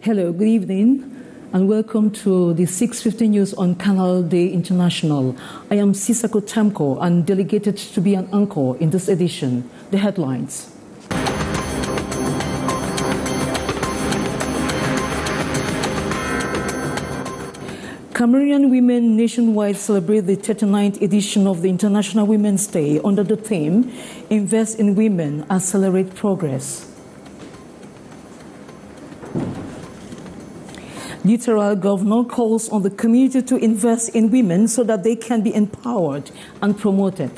Hello, good evening, and welcome to the 6:15 news on Canal Day International. I am Sisako Temko and delegated to be an anchor in this edition. The headlines. Cameroonian women nationwide celebrate the 39th edition of the International Women's Day under the theme, Invest in Women, Accelerate Progress. Littoral Governor calls on the community to invest in women so that they can be empowered and promoted.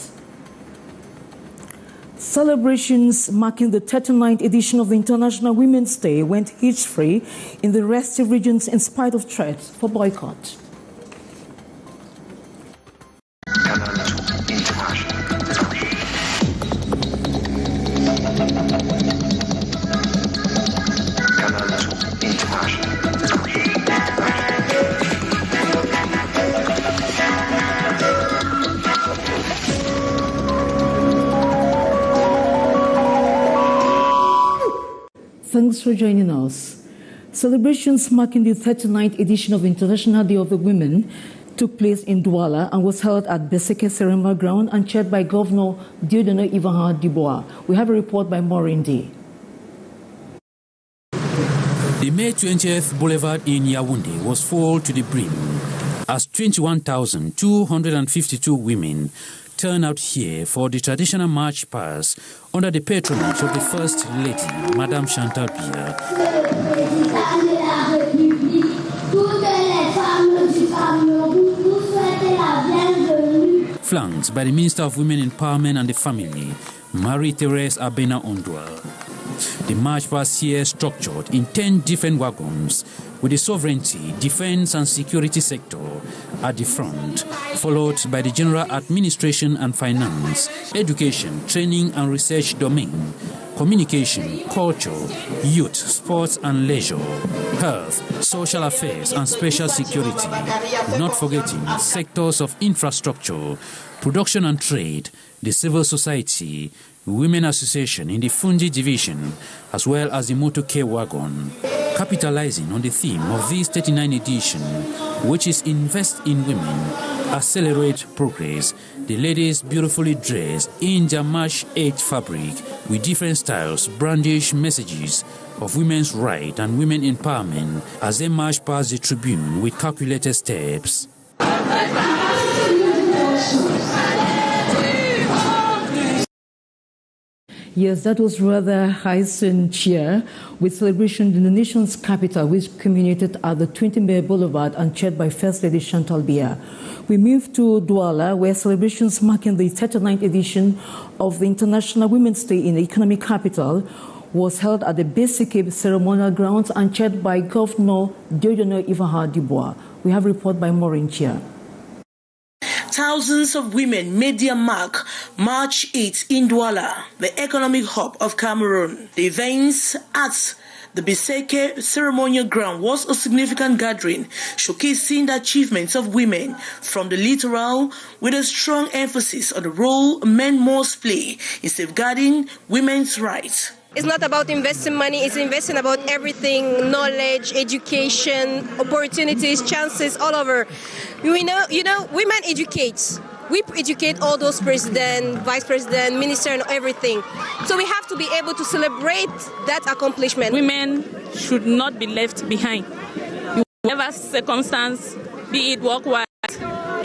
Celebrations marking the 39th edition of the International Women's Day went hitch-free in the restive regions in spite of threats for boycott. Thanks for joining us. Celebrations marking the 39th edition of International Day of the Women took place in Douala and was held at Beseke Ceremonial Ground and chaired by Governor Dieudonné Ivanha Dubois. We have a report by Maureen D. The May 20th Boulevard in Yaoundé was full to the brim as 21,252 women turned out here for the traditional march past under the patronage of the First Lady, Madame Chantal Biya. Flanked by the Minister of Women Empowerment and the Family, Marie-Thérèse Abena Ondwa. The march past here structured in 10 different wagons with the sovereignty, defense and security sector at the front, followed by the general administration and finance, education, training and research domain, communication, culture, youth, sports and leisure, health, social affairs and special security, not forgetting sectors of infrastructure, production and trade, the civil society, Women Association in the Fundi Division, as well as the motorcade wagon. Capitalizing on the theme of this 39th edition, which is Invest in Women, Accelerate Progress, the ladies beautifully dressed in Jamash 8 fabric with different styles brandish messages of women's right and women empowerment as they march past the tribune with calculated steps. Yes, that was rather high-sound cheer with celebration in the nation's capital, which culminated at the 20 May Boulevard and chaired by First Lady Chantal Biya. We moved to Douala, where celebrations marking the 39th edition of the International Women's Day in the economic capital was held at the Beseke Ceremonial Grounds and chaired by Governor Dieudonné Ivanha Dubois. We have a report by Maureen D. Thousands of women made their mark March 8 in Douala, the economic hub of Cameroon. The events at the Beseke Ceremonial Ground was a significant gathering showcasing the achievements of women from the littoral with a strong emphasis on the role men must play in safeguarding women's rights. It's not about investing money, it's investing about everything, knowledge, education, opportunities, chances, all over. Women educate. We educate all those president, vice president, minister and everything. So we have to be able to celebrate that accomplishment. Women should not be left behind. Whatever circumstance, be it work-wise,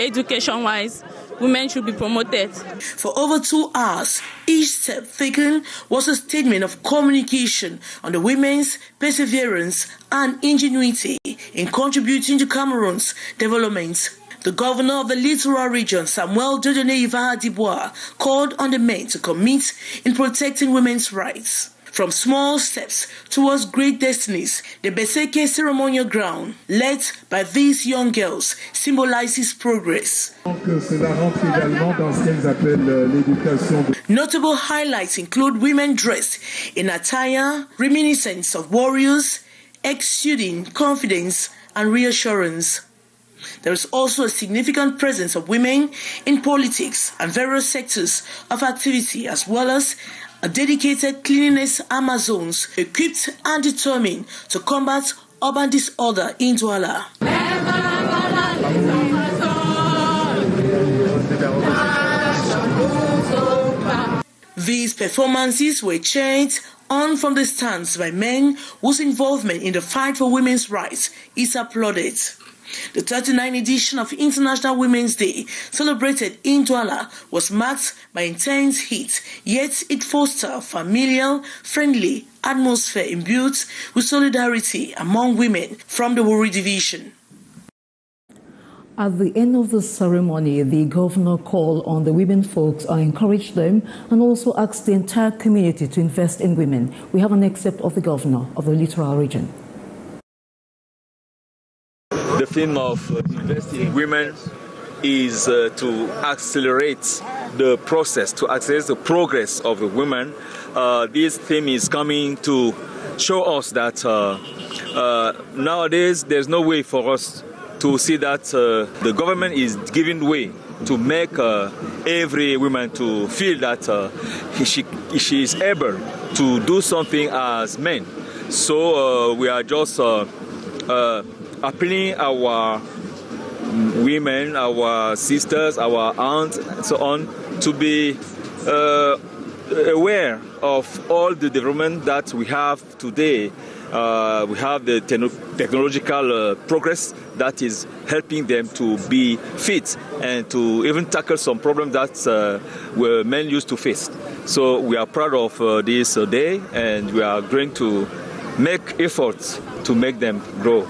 education-wise, women should be promoted. For over 2 hours, each step taken was a statement of communication on the women's perseverance and ingenuity in contributing to Cameroon's development. The governor of the littoral region, Samuel Dieudonné Ivanha Dubois, called on the men to commit in protecting women's rights. From small steps towards great destinies, the Beseke Ceremonial Ground, led by these young girls, symbolizes progress. Notable highlights include women dressed in attire reminiscent of warriors, exuding confidence and reassurance. There is also a significant presence of women in politics and various sectors of activity, as well as a dedicated cleanliness Amazons equipped and determined to combat urban disorder in Douala. These performances were cheered on from the stands by men whose involvement in the fight for women's rights is applauded. The 39th edition of International Women's Day, celebrated in Douala, was marked by intense heat, yet it fostered a familial, friendly atmosphere imbued with solidarity among women from the Wuri division. At the end of the ceremony, the governor called on the women folks and encouraged them and also asked the entire community to invest in women. We have an excerpt of the governor of the Littoral region. The theme of investing in women is to accelerate the process, to accelerate the progress of the women. This theme is coming to show us that nowadays there's no way for us to see that the government is giving way to make every woman to feel that she is able to do something as men. So we are just appealing our women, our sisters, our aunts, and so on, to be aware of all the development that we have today. We have the technological progress that is helping them to be fit and to even tackle some problems that men used to face. So we are proud of this day, and we are going to make efforts to make them grow.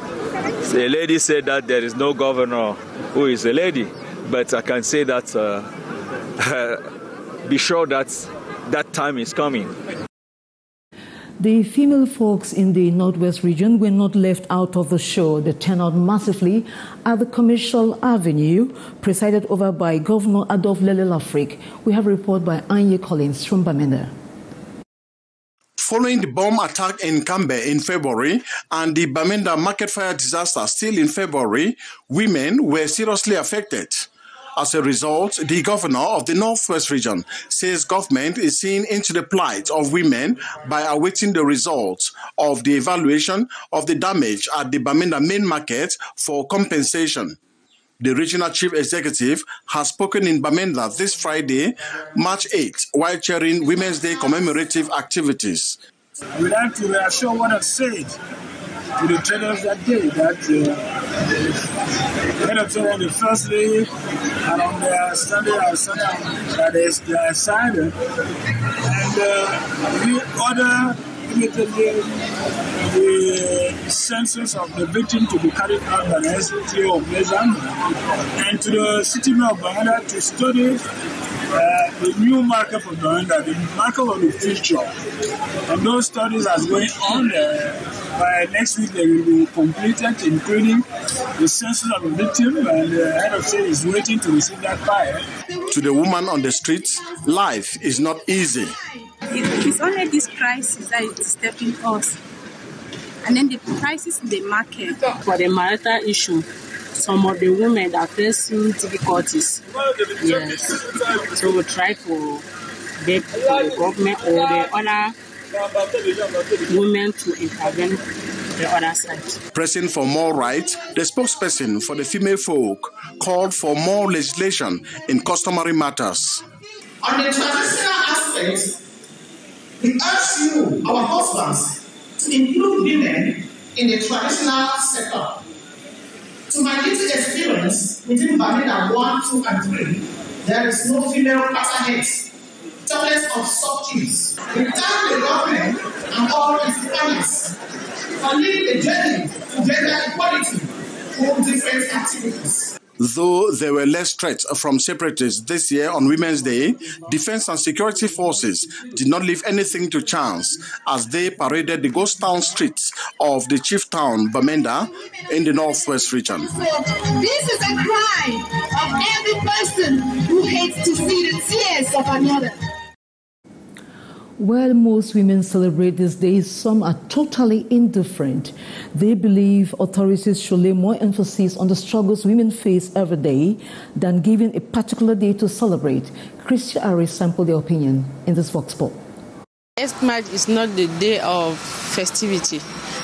A lady said that there is no governor who is a lady, but I can say that be sure that that time is coming. The female folks in the Northwest region were not left out of the show. They turned out massively at the Commercial Avenue, presided over by Governor Adolphe Lele-Lafrique. We have a report by Anye Collins from Bamenda. Following the bomb attack in Cambe in February and the Bamenda market fire disaster still in February, women were seriously affected. As a result, the governor of the Northwest region says government is seeing into the plight of women by awaiting the results of the evaluation of the damage at the Bamenda main market for compensation. The regional chief executive has spoken in Bamenda this Friday, March 8th, while chairing Women's Day commemorative activities. I would like to reassure what I've said to the traders that day, that head of trade on the first day and on the Sunday that they signed, and we order immediately the census of the victim to be carried out by the SOCIETE of Mezan, and to the city of Bamenda to study the new market for Bamenda, the market of the future. And those studies are going on. By next week they will be completed, including the census of the victim, and the head of state is waiting to receive that file. To the woman on the streets, life is not easy. It's only this crisis that is disturbing us. And then the prices in the market. For the marital issue, some of the women are facing difficulties. Yes. So we try to beg for the government or the other women to intervene the other side. Pressing for more rights, the spokesperson for the female folk called for more legislation in customary matters. On the traditional aspects, we urge you, our husbands, to include women in the traditional setup. To my little experience within Bamenda 1, 2, and 3, there is no female patronage, talents of substitutes. We thank the government and all its partners for leading the journey to gender equality through different activities. Though there were less threats from separatists this year on Women's Day, defense and security forces did not leave anything to chance as they paraded the ghost town streets of the chief town, Bamenda, in the Northwest region. This is a cry of every person who hates to see the tears of another. While most women celebrate this day, some are totally indifferent. They believe authorities should lay more emphasis on the struggles women face every day than giving a particular day to celebrate. Christian Aris sampled their opinion in this Vox Pop. 8th March is not the day of festivity.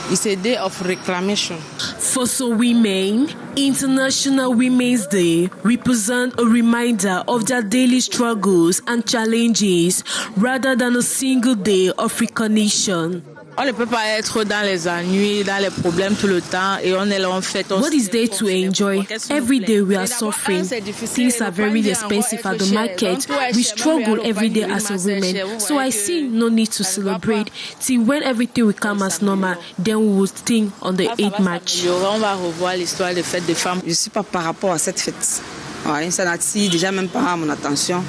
It's a day of reclamation. For some women, International Women's Day represents a reminder of their daily struggles and challenges rather than a single day of recognition. On ne peut pas être dans les ennuis, dans les problèmes tout le temps et on est là, on fait. What is there to enjoy? Every day we are suffering. Things are very expensive at the market. We struggle every day as a woman. So I see no need to celebrate. See, when everything will come as normal, then we will think on the 8th March. On va revoir l'histoire des fêtes des femmes. Je ne suis pas par rapport à cette fête. Voilà, ça n'attire déjà même pas mon attention.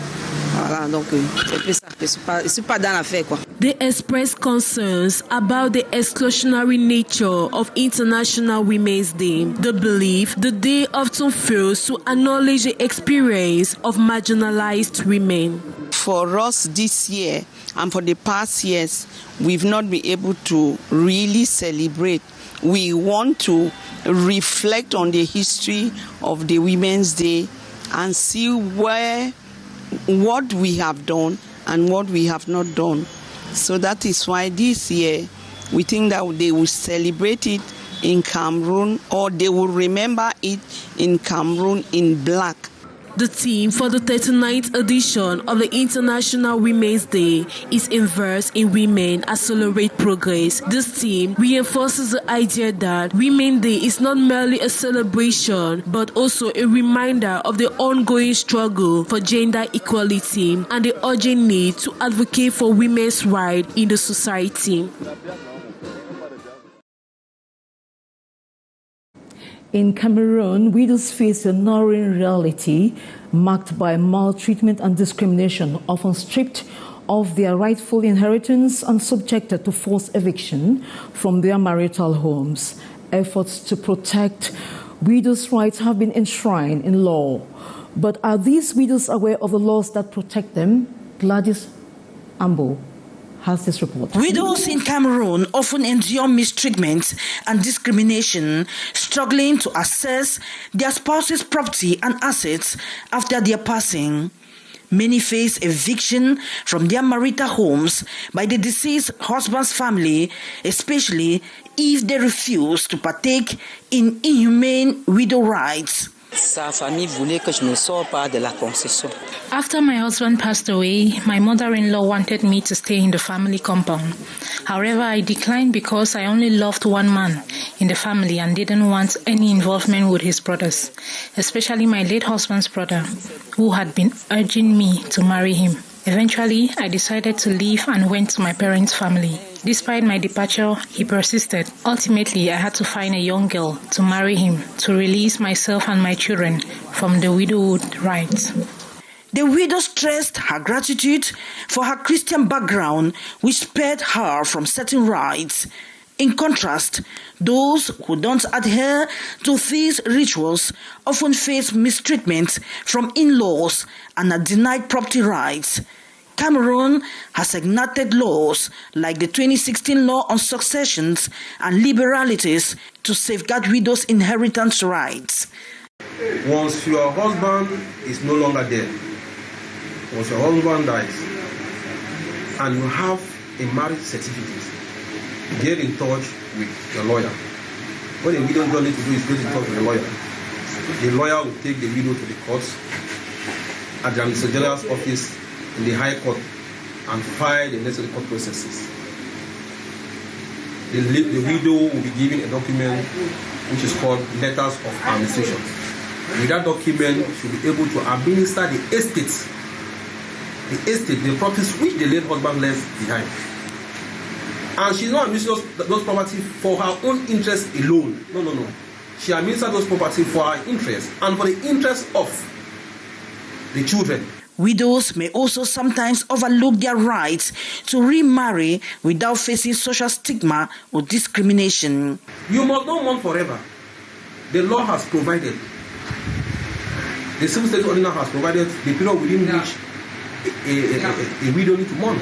Voilà, donc je ne suis pas dans l'affaire, quoi. They express concerns about the exclusionary nature of International Women's Day. They believe the day often fails to acknowledge the experience of marginalized women. For us this year and for the past years, we've not been able to really celebrate. We want to reflect on the history of the Women's Day and see what we have done and what we have not done. So that is why this year we think that they will celebrate it in Cameroon, or they will remember it in Cameroon in black. The theme for the 39th edition of the International Women's Day is Invest in Women, Accelerate Progress. This theme reinforces the idea that Women's Day is not merely a celebration, but also a reminder of the ongoing struggle for gender equality and the urgent need to advocate for women's rights in the society. In Cameroon, widows face a gnawing reality marked by maltreatment and discrimination, often stripped of their rightful inheritance and subjected to forced eviction from their marital homes. Efforts to protect widows' rights have been enshrined in law. But are these widows aware of the laws that protect them? Gladys Ambo has this report. Widows in Cameroon often endure mistreatment and discrimination, struggling to access their spouse's property and assets after their passing. Many face eviction from their marital homes by the deceased husband's family, especially if they refuse to partake in inhumane widow rights. After my husband passed away, my mother-in-law wanted me to stay in the family compound. However, I declined because I only loved one man in the family and didn't want any involvement with his brothers, especially my late husband's brother, who had been urging me to marry him. Eventually, I decided to leave and went to my parents' family. Despite my departure, he persisted. Ultimately, I had to find a young girl to marry him to release myself and my children from the widowhood rights. The widow stressed her gratitude for her Christian background, which spared her from certain rights. In contrast, those who don't adhere to these rituals often face mistreatment from in-laws and are denied property rights. Cameroon has enacted laws like the 2016 law on successions and liberalities to safeguard widows' inheritance rights. Once your husband is no longer there, once your husband dies, and you have a marriage certificate, get in touch with your lawyer. What the widow don't need to do is get in touch with the lawyer. The lawyer will take the widow to the courts at the Administrator General's office in the High Court and file the necessary court processes. The widow will be given a document which is called letters of administration. With that document, she will be able to administer the estate, the properties which the late husband left behind. And she's not administering those properties for her own interest alone. No. She administers those properties for her interest and for the interest of the children. Widows may also sometimes overlook their rights to remarry without facing social stigma or discrimination. You must not mourn forever. The law has provided, the civil state ordinance has provided the period within which a widow needs to mourn.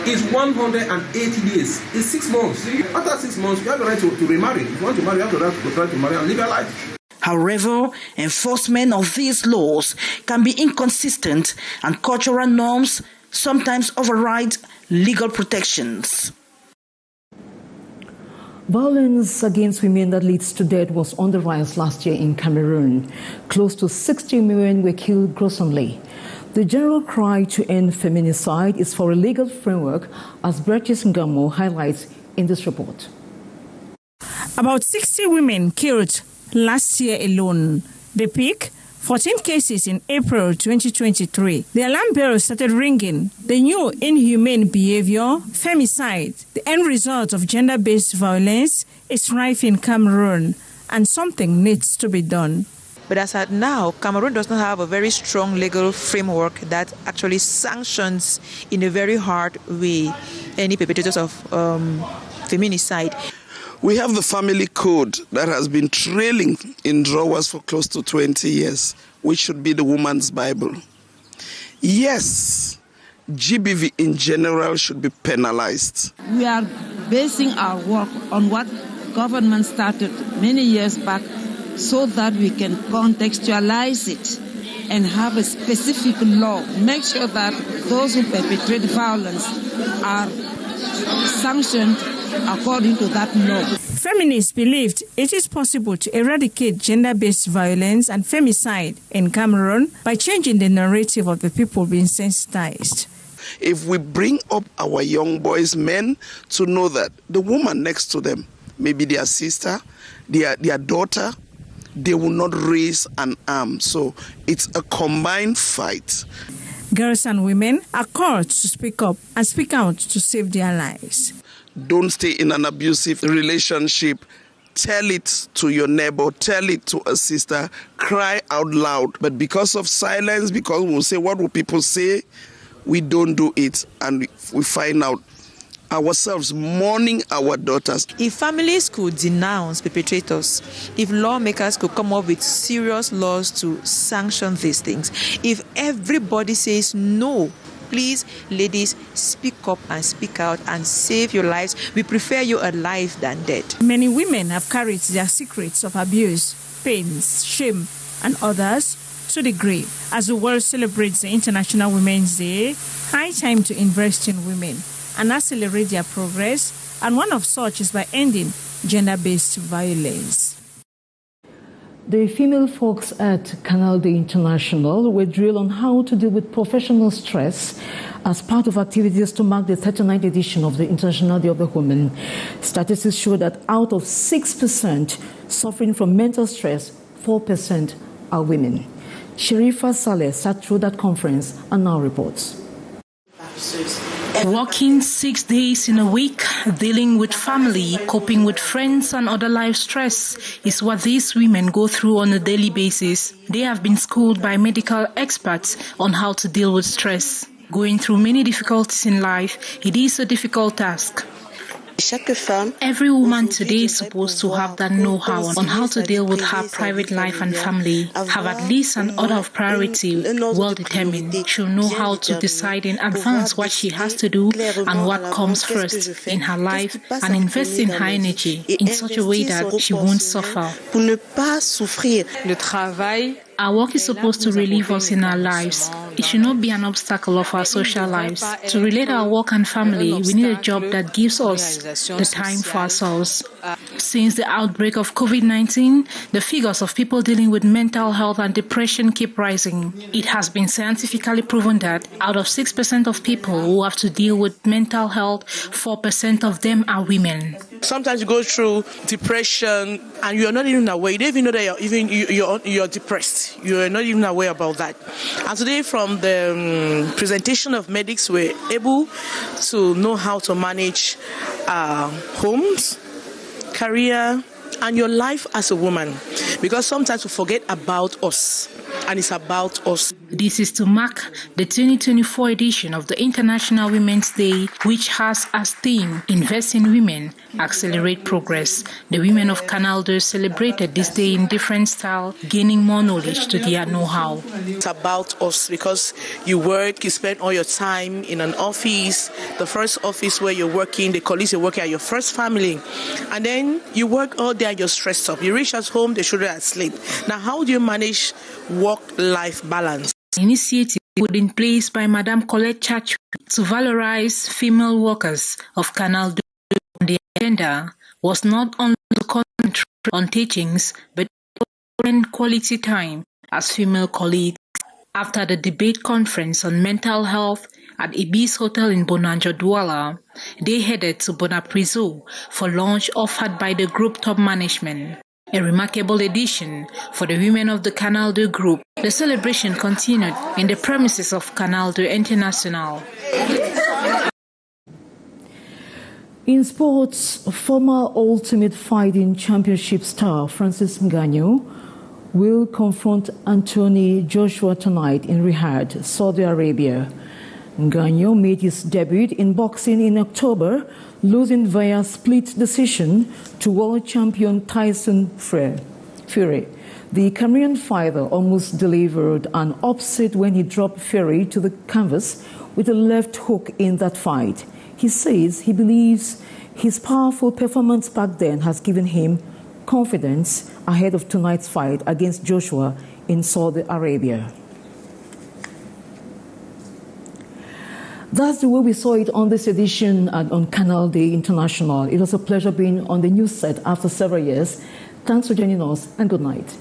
It's 180 days. It's 6 months. After 6 months, you have the right to remarry. If you want to marry, you have the right to try to marry and live your life. However, enforcement of these laws can be inconsistent and cultural norms sometimes override legal protections. Violence against women that leads to death was on the rise last year in Cameroon. Close to 60 women were killed gruesomely. The general cry to end feminicide is for a legal framework, as Bertis Ngamo highlights in this report. About 60 women killed last year alone. The peak, 14 cases in April 2023. The alarm bell started ringing. The new inhumane behavior, femicide, the end result of gender-based violence, is rife in Cameroon, and something needs to be done. But as at now, Cameroon does not have a very strong legal framework that actually sanctions in a very hard way any perpetrators of feminicide. We have the family code that has been trailing in drawers for close to 20 years, which should be the woman's Bible. Yes, GBV in general should be penalized. We are basing our work on what government started many years back so that we can contextualize it and have a specific law. Make sure that those who perpetrate violence are sanctioned according to that law. Feminists believed it is possible to eradicate gender-based violence and femicide in Cameroon by changing the narrative of the people being sensitized. If we bring up our young boys, men, to know that the woman next to them, maybe their sister, their daughter, they will not raise an arm. So it's a combined fight. Girls and women are called to speak up and speak out to save their lives. Don't stay in an abusive relationship. Tell it to your neighbor, tell it to a sister, cry out loud. But because of silence, because we'll say, what will people say? We don't do it, and we find out ourselves mourning our daughters. If families could denounce perpetrators, if lawmakers could come up with serious laws to sanction these things, if everybody says no, please, ladies, speak up and speak out and save your lives. We prefer you alive than dead. Many women have carried their secrets of abuse, pains, shame, and others to the grave. As the world celebrates the International Women's Day, high time to invest in women and accelerate their progress, and one of such is by ending gender-based violence. The female folks at Canal International were drilled on how to deal with professional stress as part of activities to mark the 39th edition of the International Day of the Woman. Statistics show that out of 6% suffering from mental stress, 4% are women. Sharifa Saleh sat through that conference and now reports. Working 6 days in a week, dealing with family, coping with friends and other life stress is what these women go through on a daily basis. They have been schooled by medical experts on how to deal with stress. Going through many difficulties in life, it is a difficult task. Every woman today is supposed to have that know-how on how to deal with her private life and family, have at least an order of priority well determined. She'll know how to decide in advance what she has to do and what comes first in her life, and invest in her energy in such a way that she won't suffer. Our work is supposed to relieve us in our lives. It should not be an obstacle of our social lives. To relate our work and family, we need a job that gives us the time for ourselves. Since the outbreak of COVID-19, the figures of people dealing with mental health and depression keep rising. It has been scientifically proven that out of 6% of people who have to deal with mental health, 4% of them are women. Sometimes you go through depression and you're not even aware. You don't even know that you're depressed. You're not even aware about that. And today, from the presentation of medics, we're able to know how to manage homes, career, and your life as a woman. Because sometimes we forget about us, and it's about us. This is to mark the 2024 edition of the International Women's Day, which has as theme, Invest in Women, Accelerate Progress. The women of Canal celebrated this day in different style, gaining more knowledge to their know-how. It's about us because you work, you spend all your time in an office, the first office where you're working, the colleagues you're working at, your first family. And then you work all day, you're stressed up. You reach at home, the children are asleep. Now, how do you manage work-life balance? Initiative put in place by Madame Colette Chachu to valorize female workers of Canal on the agenda was not only to concentrate on teachings, but spend quality time as female colleagues. After the debate conference on mental health at Ibis Hotel in Bonanjo, Douala, they headed to Bonaprizo for lunch offered by the group top management. A remarkable edition for the women of the Canal group. The celebration continued in the premises of Canal International. In sports, former Ultimate Fighting Championship star Francis Ngannou will confront Anthony Joshua tonight in Riyadh, Saudi Arabia. Ngannou made his debut in boxing in October, losing via split decision to world champion Tyson Fury. The Cameroon fighter almost delivered an upset when he dropped Fury to the canvas with a left hook in that fight. He says he believes his powerful performance back then has given him confidence ahead of tonight's fight against Joshua in Saudi Arabia. That's the way we saw it on this edition on Canal Day International. It was a pleasure being on the news set after several years. Thanks for joining us and good night.